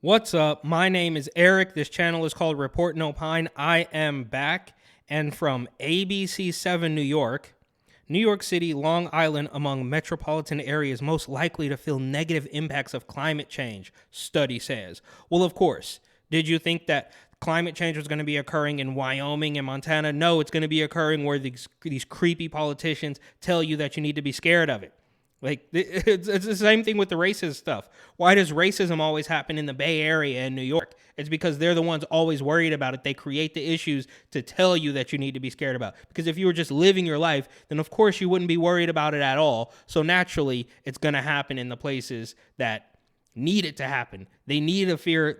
What's up? My name is Eric. This channel is called Report and Opine. I am back, and from ABC7 New York, New York City, Long Island among metropolitan areas most likely to feel negative impacts of climate change, study says. Well, of course. Did you think that climate change was going to be occurring in Wyoming and Montana? No, it's going to be occurring where these creepy politicians tell you that you need to be scared of it. Like, it's the same thing with the racist stuff. Why does racism always happen in the Bay Area and New York? It's because they're the ones always worried about it. They create the issues to tell you that you need to be scared about. Because if you were just living your life, then of course you wouldn't be worried about it at all. So naturally, it's going to happen in the places that need it to happen. They need a fear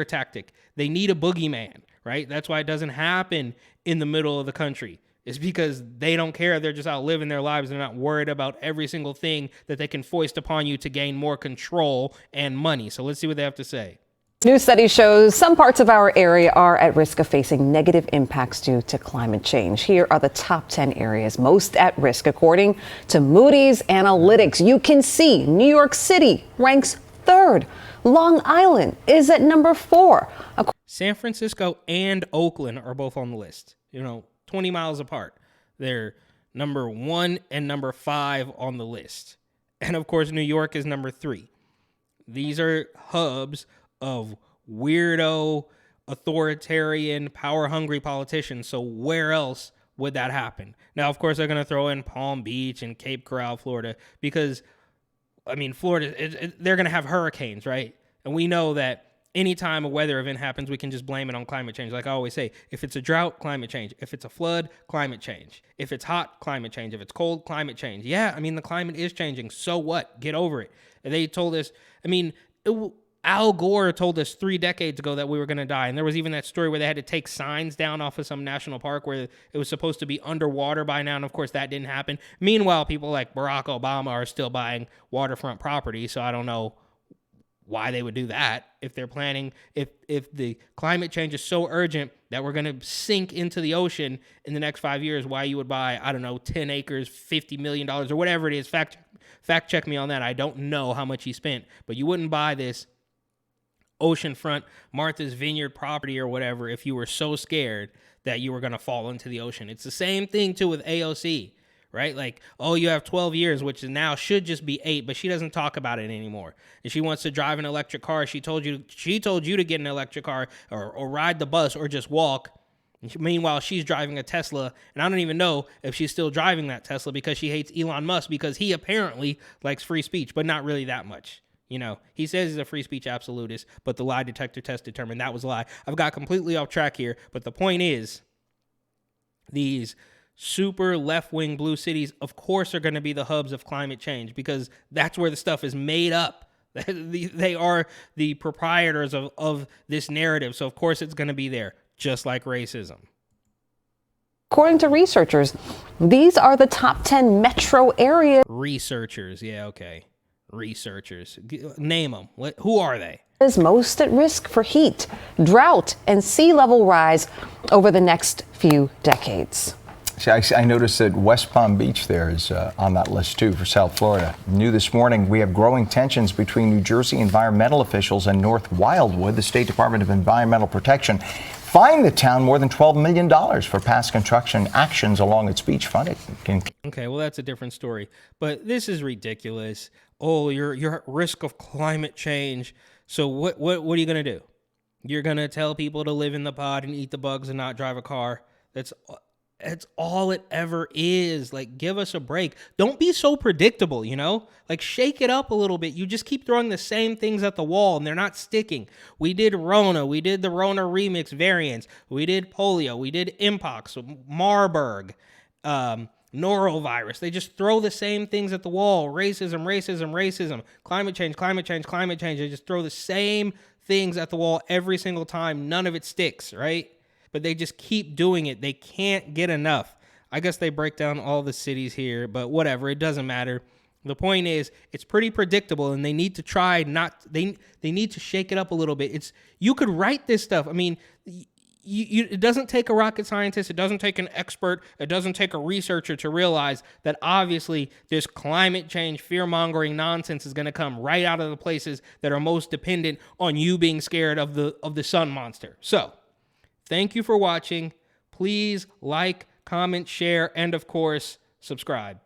tactic. They need a boogeyman, right? That's why it doesn't happen in the middle of the country. It's because they don't care. They're just out living their lives. They're not worried about every single thing that they can foist upon you to gain more control and money. So let's see what they have to say. New study shows some parts of our area are at risk of facing negative impacts due to climate change. Here are the top 10 areas most at risk, according to Moody's Analytics. You can see New York City ranks third. Long Island is at number 4. San Francisco and Oakland are both on the list. 20 miles apart. They're number 1 and number 5 on the list. And of course, New York is number 3. These are hubs of weirdo, authoritarian, power-hungry politicians. So where else would that happen? Now, of course, they're going to throw in Palm Beach and Cape Coral, Florida, because, Florida, they're going to have hurricanes, right? And we know that anytime a weather event happens, we can just blame it on climate change. Like I always say, if it's a drought, climate change. If it's a flood, climate change. If it's hot, climate change. If it's cold, climate change. Yeah, the climate is changing. So what? Get over it. They told us, Al Gore told us 3 decades ago that we were going to die. And there was even that story where they had to take signs down off of some national park where it was supposed to be underwater by now. And of course, that didn't happen. Meanwhile, people like Barack Obama are still buying waterfront property. So I don't know why they would do that if they're planning, if the climate change is so urgent that we're going to sink into the ocean in the next 5 years, why you would buy, 10 acres, $50 million or whatever it is. Fact check me on that. I don't know how much he spent, but you wouldn't buy this oceanfront Martha's Vineyard property or whatever if you were so scared that you were going to fall into the ocean. It's the same thing too with AOC. Right? Like, oh, you have 12 years, which now should just be 8, but she doesn't talk about it anymore. And she wants to drive an electric car. She told you to get an electric car or ride the bus or just walk. Meanwhile, she's driving a Tesla, and I don't even know if she's still driving that Tesla because she hates Elon Musk because he apparently likes free speech, but not really that much. He says he's a free speech absolutist, but the lie detector test determined that was a lie. I've got completely off track here, but the point is these super left-wing blue cities, of course, are going to be the hubs of climate change because that's where the stuff is made up. They are the proprietors of this narrative. So, of course, it's going to be there, just like racism. According to researchers, these are the top 10 metro areas. Researchers. Yeah, okay. Researchers. Name them. Who are they? Is most at risk for heat, drought, and sea level rise over the next few decades. See, I noticed that West Palm Beach there is on that list, too, for South Florida. New this morning, we have growing tensions between New Jersey environmental officials and North Wildwood. The State Department of Environmental Protection fined the town more than $12 million for past construction actions along its beach front. Okay, well, that's a different story. But this is ridiculous. Oh, you're at risk of climate change. So what are you going to do? You're going to tell people to live in the pod and eat the bugs and not drive a car? That's all it ever is. Like, give us a break. Don't be so predictable, Like, shake it up a little bit. You just keep throwing the same things at the wall, and they're not sticking. We did Rona. We did the Rona remix variants. We did polio. We did Mpox, Marburg, norovirus. They just throw the same things at the wall. Racism. Climate change. They just throw the same things at the wall every single time. None of it sticks, right? But they just keep doing it. They can't get enough. I guess they break down all the cities here, but whatever, it doesn't matter. The point is, it's pretty predictable, and they need to try they need to shake it up a little bit. You could write this stuff. it doesn't take a rocket scientist, it doesn't take an expert, it doesn't take a researcher to realize that obviously this climate change fear-mongering nonsense is going to come right out of the places that are most dependent on you being scared of the sun monster. So, thank you for watching. Please like, comment, share, and of course, subscribe.